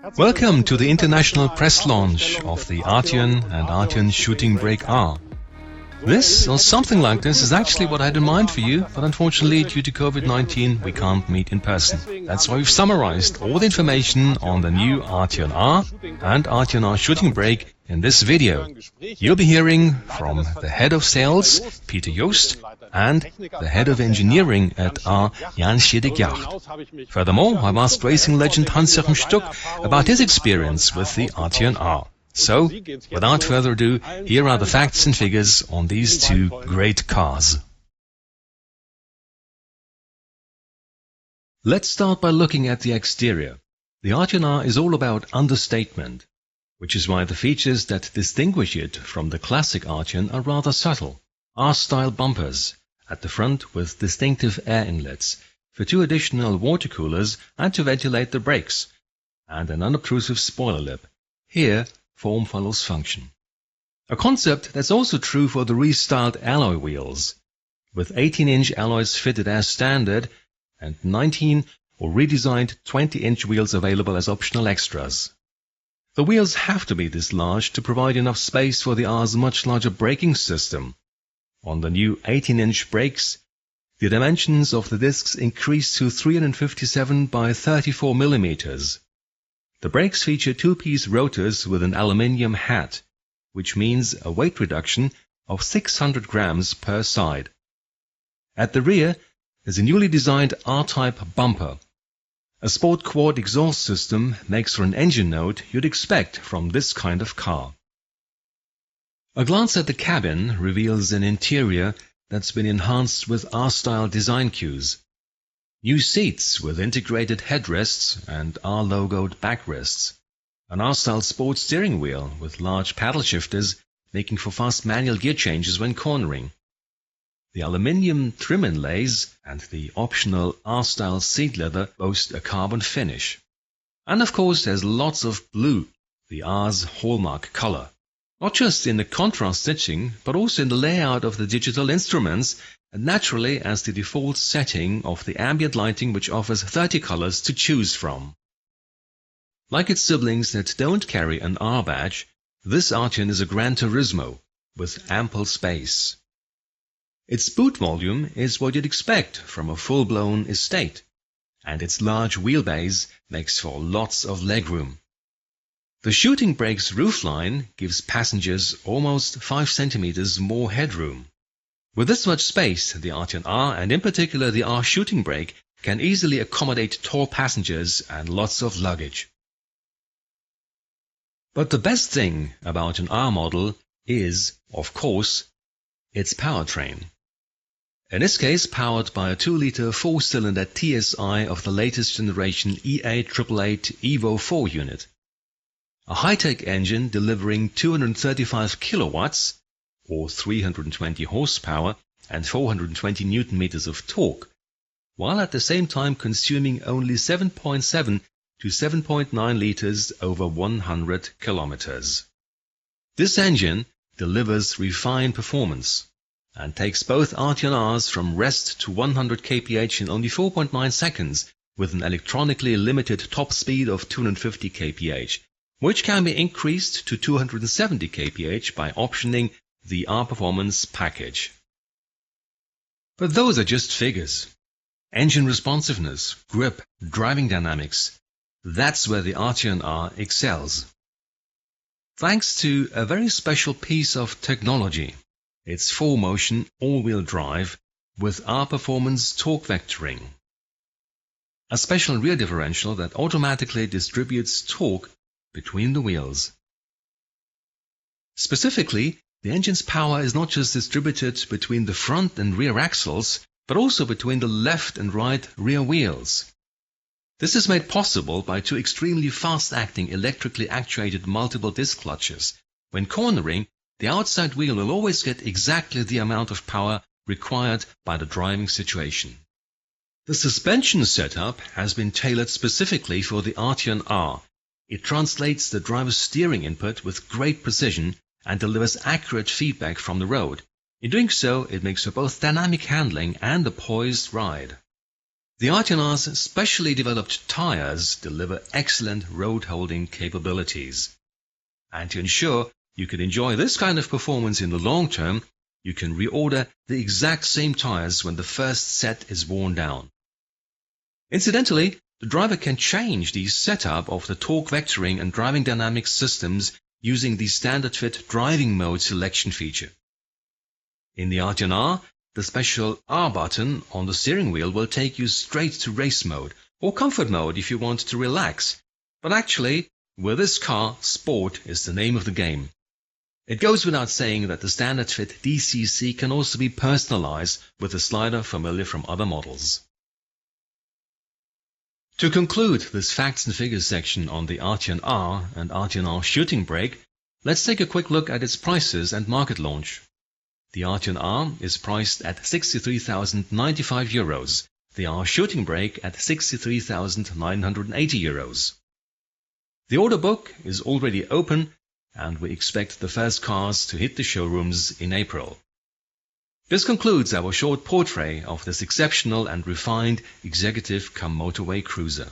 Welcome to the international press launch of the Arteon and Arteon Shooting Brake R. This, or something like this, is actually what I had in mind for you, but unfortunately due to COVID-19 we can't meet in person. That's why we've summarized all the information on the new Arteon R and Arteon R Shooting Brake in this video. You'll be hearing from the head of sales, Peter Joost, and the head of engineering at R, Jan Schedegjacht. Furthermore, I've asked racing legend Hans-Joachim Stuck about his experience with the Arteon R. So, without further ado, here are the facts and figures on these two great cars. Let's start by looking at the exterior. The Arteon R is all about understatement, which is why the features that distinguish it from the classic Arteon are rather subtle. R-style bumpers at the front with distinctive air inlets for two additional water coolers and to ventilate the brakes, and an unobtrusive spoiler lip. Here, form follows function. A concept that's also true for the restyled alloy wheels, with 18-inch alloys fitted as standard and 19 or redesigned 20-inch wheels available as optional extras. The wheels have to be this large to provide enough space for the R's much larger braking system. On the new 18-inch brakes, the dimensions of the discs increase to 357 by 34 millimeters. The brakes feature two-piece rotors with an aluminium hat, which means a weight reduction of 600 grams per side. At the rear is a newly designed R-type bumper. A sport quad exhaust system makes for an engine note you'd expect from this kind of car. A glance at the cabin reveals an interior that's been enhanced with R-style design cues. New seats with integrated headrests and R-logoed backrests. An R-style sports steering wheel with large paddle shifters making for fast manual gear changes when cornering. The aluminium trim inlays and the optional R-style seat leather boast a carbon finish. And of course there's lots of blue, the R's hallmark color. Not just in the contrast stitching, but also in the layout of the digital instruments, and naturally as the default setting of the ambient lighting, which offers 30 colors to choose from. Like its siblings that don't carry an R badge, this Arteon is a Gran Turismo with ample space. Its boot volume is what you'd expect from a full-blown estate, and its large wheelbase makes for lots of legroom. The shooting brake's roofline gives passengers almost 5 centimeters more headroom. With this much space, the Arteon R, and in particular the R shooting brake, can easily accommodate tall passengers and lots of luggage. But the best thing about an R model is, of course, its powertrain. In this case, powered by a 2-liter 4-cylinder TSI of the latest generation E888 Evo 4 unit. A high-tech engine delivering 235 kilowatts, or 320 horsepower and 420 newton-meters of torque, while at the same time consuming only 7.7 to 7.9 liters over 100 kilometers. This engine delivers refined performance and takes both Arteon Rs from rest to 100 kph in only 4.9 seconds with an electronically limited top speed of 250 kph, which can be increased to 270 kph by optioning the R Performance package. But those are just figures. Engine responsiveness, grip, driving dynamics, that's where the Arteon R excels. Thanks to a very special piece of technology, its 4-motion all-wheel drive with R Performance torque vectoring. A special rear differential that automatically distributes torque between the wheels. Specifically, the engine's power is not just distributed between the front and rear axles, but also between the left and right rear wheels. This is made possible by two extremely fast-acting electrically actuated multiple disc clutches. When cornering, the outside wheel will always get exactly the amount of power required by the driving situation. The suspension setup has been tailored specifically for the Arteon R. It translates the driver's steering input with great precision and delivers accurate feedback from the road. In doing so, it makes for both dynamic handling and a poised ride. The Arteon R's specially developed tires deliver excellent road-holding capabilities. And to ensure you can enjoy this kind of performance in the long term, you can reorder the exact same tires when the first set is worn down. Incidentally, the driver can change the setup of the torque vectoring and driving dynamics systems using the standard fit driving mode selection feature. In the Arteon R, the special R button on the steering wheel will take you straight to race mode or comfort mode if you want to relax. But actually, with this car, sport is the name of the game. It goes without saying that the standard fit DCC can also be personalized with a slider familiar from other models. To conclude this facts and figures section on the Arteon R and Arteon R shooting brake, let's take a quick look at its prices and market launch. The Arteon R is priced at €63,095, the R shooting brake at €63,980. The order book is already open, and we expect the first cars to hit the showrooms in April. This concludes our short portrait of this exceptional and refined executive cum motorway cruiser.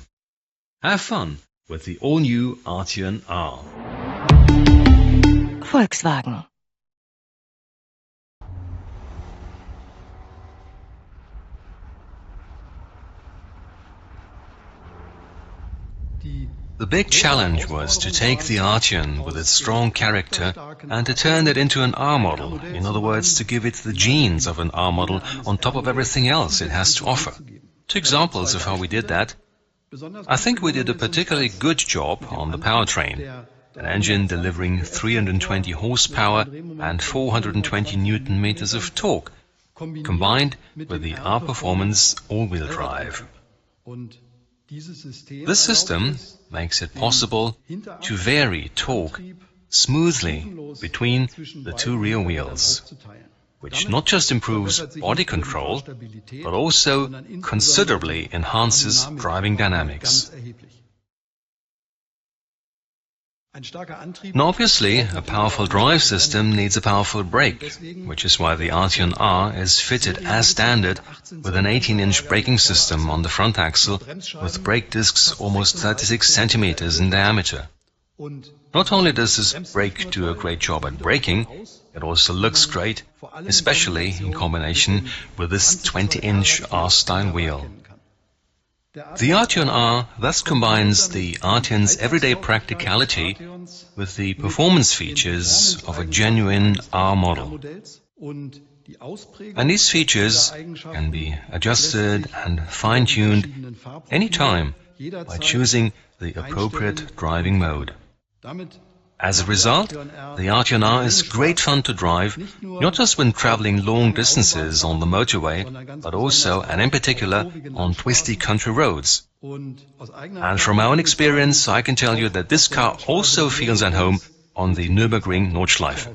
Have fun with the all-new Arteon R. Volkswagen. The big challenge was to take the Arteon with its strong character and to turn it into an R model, in other words, to give it the genes of an R model on top of everything else it has to offer. Two examples of how we did that. I think we did a particularly good job on the powertrain, an engine delivering 320 horsepower and 420 Newton-meters of torque, combined with the R Performance all-wheel drive. This system makes it possible to vary torque smoothly between the two rear wheels, which not just improves body control, but also considerably enhances driving dynamics. Now obviously, a powerful drive system needs a powerful brake, which is why the Arteon R is fitted as standard with an 18-inch braking system on the front axle with brake discs almost 36 centimeters in diameter. Not only does this brake do a great job at braking, it also looks great, especially in combination with this 20-inch R-style wheel. The Arteon R thus combines the Arteon's everyday practicality with the performance features of a genuine R model. And these features can be adjusted and fine-tuned anytime by choosing the appropriate driving mode. As a result, the Arteon R is great fun to drive, not just when traveling long distances on the motorway, but also, and in particular, on twisty country roads. And from my own experience, I can tell you that this car also feels at home on the Nürburgring Nordschleife.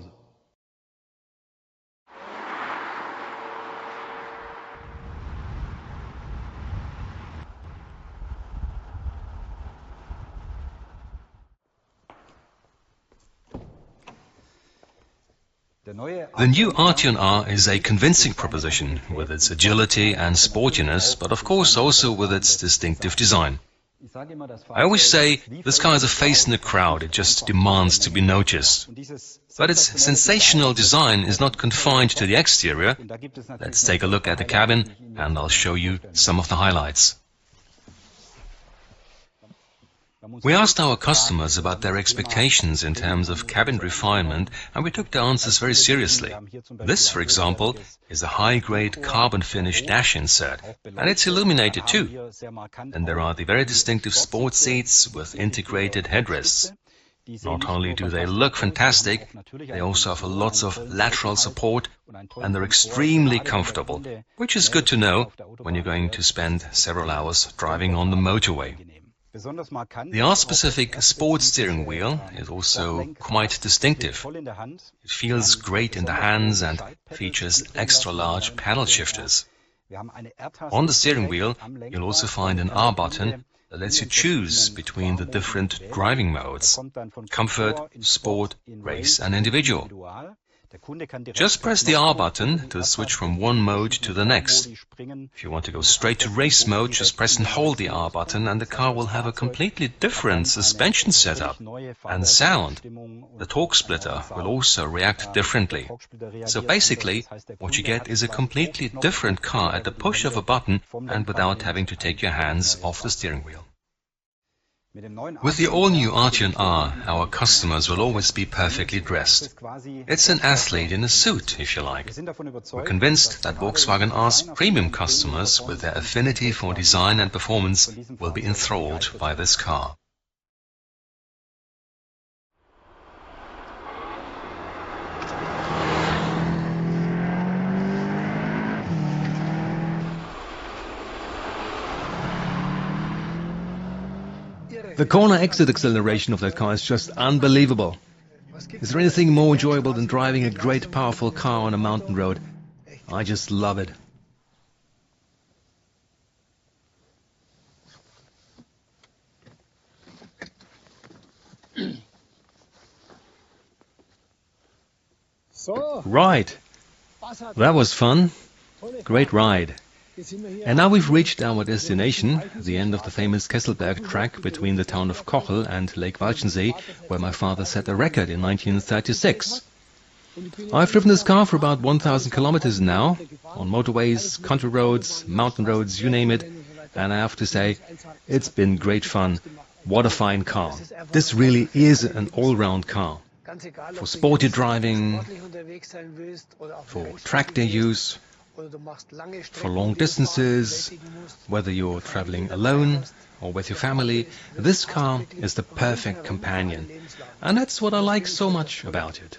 The new Arteon R is a convincing proposition with its agility and sportiness, but of course also with its distinctive design. I always say this car is a face in the crowd, it just demands to be noticed. But its sensational design is not confined to the exterior. Let's take a look at the cabin and I'll show you some of the highlights. We asked our customers about their expectations in terms of cabin refinement, and we took the answers very seriously. This, for example, is a high-grade carbon-finish dash insert, and it's illuminated too. And there are the very distinctive sports seats with integrated headrests. Not only do they look fantastic, they also offer lots of lateral support, and they're extremely comfortable, which is good to know when you're going to spend several hours driving on the motorway. The R-specific sports steering wheel is also quite distinctive. It feels great in the hands and features extra-large paddle shifters. On the steering wheel, you'll also find an R button that lets you choose between the different driving modes: comfort, sport, race and individual. Just press the R button to switch from one mode to the next. If you want to go straight to race mode, just press and hold the R button and the car will have a completely different suspension setup and sound. The torque splitter will also react differently. So basically, what you get is a completely different car at the push of a button and without having to take your hands off the steering wheel. With the all-new Arteon R, our customers will always be perfectly dressed. It's an athlete in a suit, if you like. We're convinced that Volkswagen R's premium customers, with their affinity for design and performance, will be enthralled by this car. The corner exit acceleration of that car is just unbelievable. Is there anything more enjoyable than driving a great powerful car on a mountain road? I just love it. Right. That was fun. Great ride. And now we've reached our destination, the end of the famous Kesselberg track between the town of Kochel and Lake Walchensee, where my father set a record in 1936. I've driven this car for about 1,000 kilometers now, on motorways, country roads, mountain roads, you name it, and I have to say, it's been great fun. What a fine car. This really is an all-round car. For sporty driving, for track day use, for long distances, whether you're traveling alone or with your family, this car is the perfect companion. And that's what I like so much about it.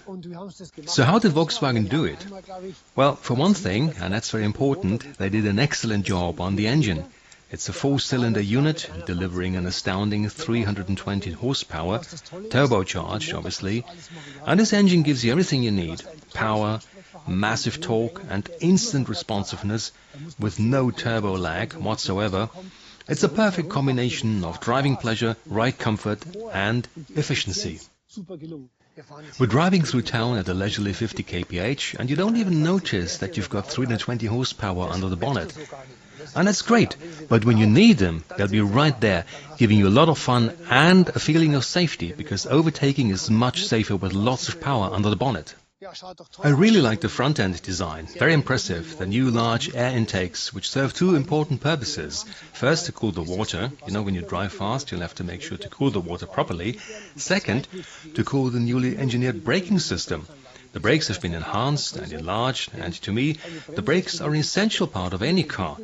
So how did Volkswagen do it? Well, for one thing, and that's very important, they did an excellent job on the engine. It's a four-cylinder unit delivering an astounding 320 horsepower, turbocharged obviously, and this engine gives you everything you need: power, massive torque and instant responsiveness with no turbo lag whatsoever. It's a perfect combination of driving pleasure, ride comfort and efficiency. We're driving through town at a leisurely 50 kph and you don't even notice that you've got 320 horsepower under the bonnet. And that's great, but when you need them, they'll be right there, giving you a lot of fun and a feeling of safety, because overtaking is much safer with lots of power under the bonnet. I really like the front-end design, very impressive. The new large air intakes, which serve two important purposes. First, to cool the water. You know, when you drive fast, you'll have to make sure to cool the water properly. Second, to cool the newly engineered braking system. The brakes have been enhanced and enlarged, and to me, the brakes are an essential part of any car.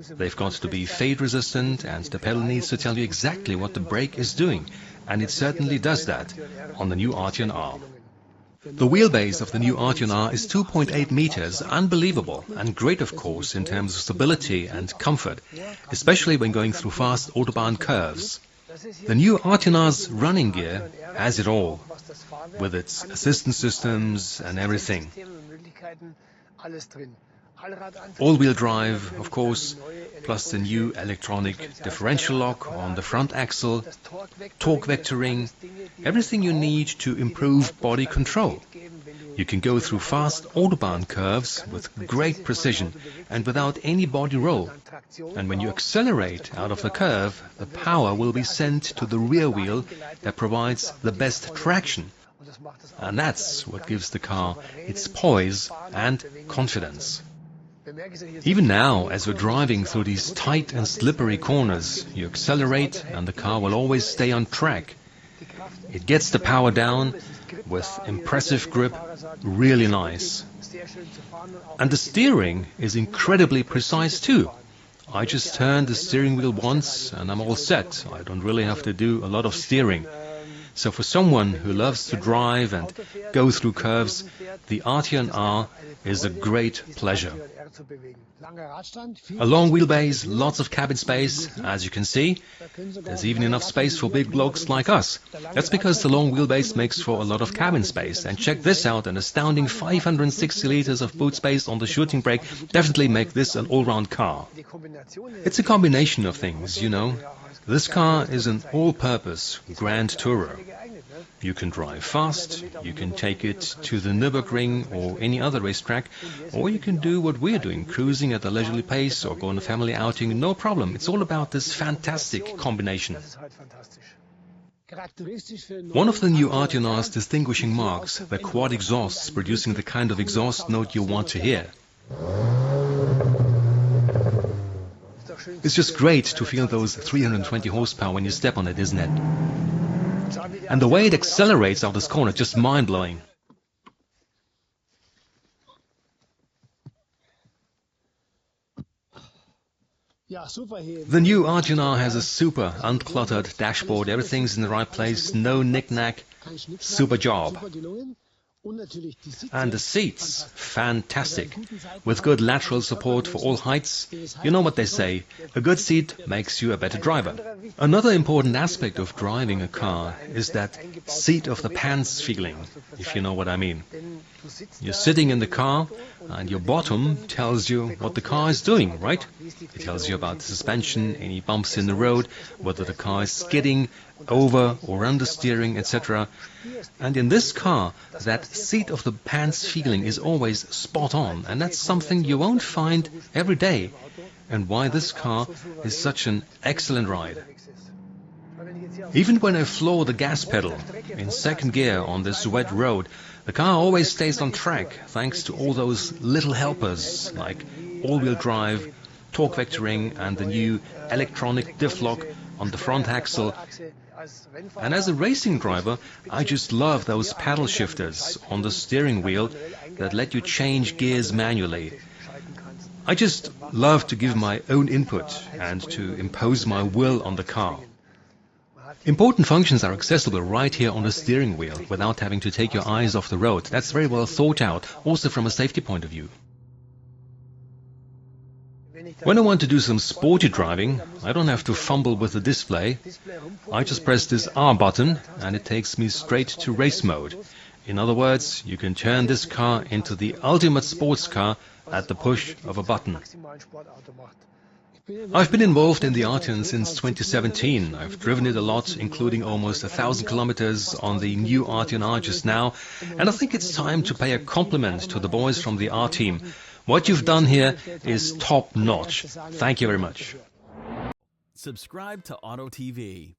They've got to be fade-resistant, and the pedal needs to tell you exactly what the brake is doing, and it certainly does that on the new Arteon R. The wheelbase of the new Arteon R is 2.8 meters, unbelievable, and great of course in terms of stability and comfort, especially when going through fast autobahn curves. The new Arteon R's running gear has it all, with its assistance systems and everything. All-wheel drive, of course, plus the new electronic differential lock on the front axle, torque vectoring, everything you need to improve body control. You can go through fast autobahn curves with great precision and without any body roll. And when you accelerate out of the curve, the power will be sent to the rear wheel that provides the best traction. And that's what gives the car its poise and confidence. Even now, as we're driving through these tight and slippery corners, you accelerate and the car will always stay on track. It gets the power down with impressive grip, really nice. And the steering is incredibly precise too. I just turn the steering wheel once and I'm all set. I don't really have to do a lot of steering. So for someone who loves to drive and go through curves, the Arteon R is a great pleasure. A long wheelbase, lots of cabin space, as you can see. There's even enough space for big blokes like us. That's because the long wheelbase makes for a lot of cabin space. And check this out, an astounding 560 liters of boot space on the shooting brake definitely make this an all-round car. It's a combination of things, you know. This car is an all-purpose Grand Tourer. You can drive fast, you can take it to the Nürburgring or any other racetrack, or you can do what we're doing, cruising at a leisurely pace or go on a family outing, no problem. It's all about this fantastic combination. One of the new Arteon R's distinguishing marks, the quad exhausts producing the kind of exhaust note you want to hear. It's just great to feel those 320 horsepower when you step on it, isn't it? And the way it accelerates out this corner, just mind-blowing. The new Arteon R has a super uncluttered dashboard, everything's in the right place, no knick-knack, super job. And the seats, fantastic, with good lateral support for all heights. You know what they say, a good seat makes you a better driver. Another important aspect of driving a car is that seat of the pants feeling, if you know what I mean. You're sitting in the car and your bottom tells you what the car is doing, right? It tells you about the suspension, any bumps in the road, whether the car is skidding, over or understeering, etc. And in this car, that seat of the pants feeling is always spot on, and that's something you won't find every day, and why this car is such an excellent ride. Even when I floor the gas pedal in second gear on this wet road, the car always stays on track thanks to all those little helpers like all-wheel drive, torque vectoring and the new electronic diff lock on the front axle. And as a racing driver, I just love those paddle shifters on the steering wheel that let you change gears manually. I just love to give my own input and to impose my will on the car. Important functions are accessible right here on the steering wheel without having to take your eyes off the road. That's very well thought out, also from a safety point of view. When I want to do some sporty driving, I don't have to fumble with the display. I just press this R button and it takes me straight to race mode. In other words, you can turn this car into the ultimate sports car at the push of a button. I've been involved in the Arteon since 2017. I've driven it a lot, including almost 1,000 kilometers on the new Arteon R just now, and I think it's time to pay a compliment to the boys from the R team. What you've done here is top-notch. Thank you very much. Subscribe to Auto TV.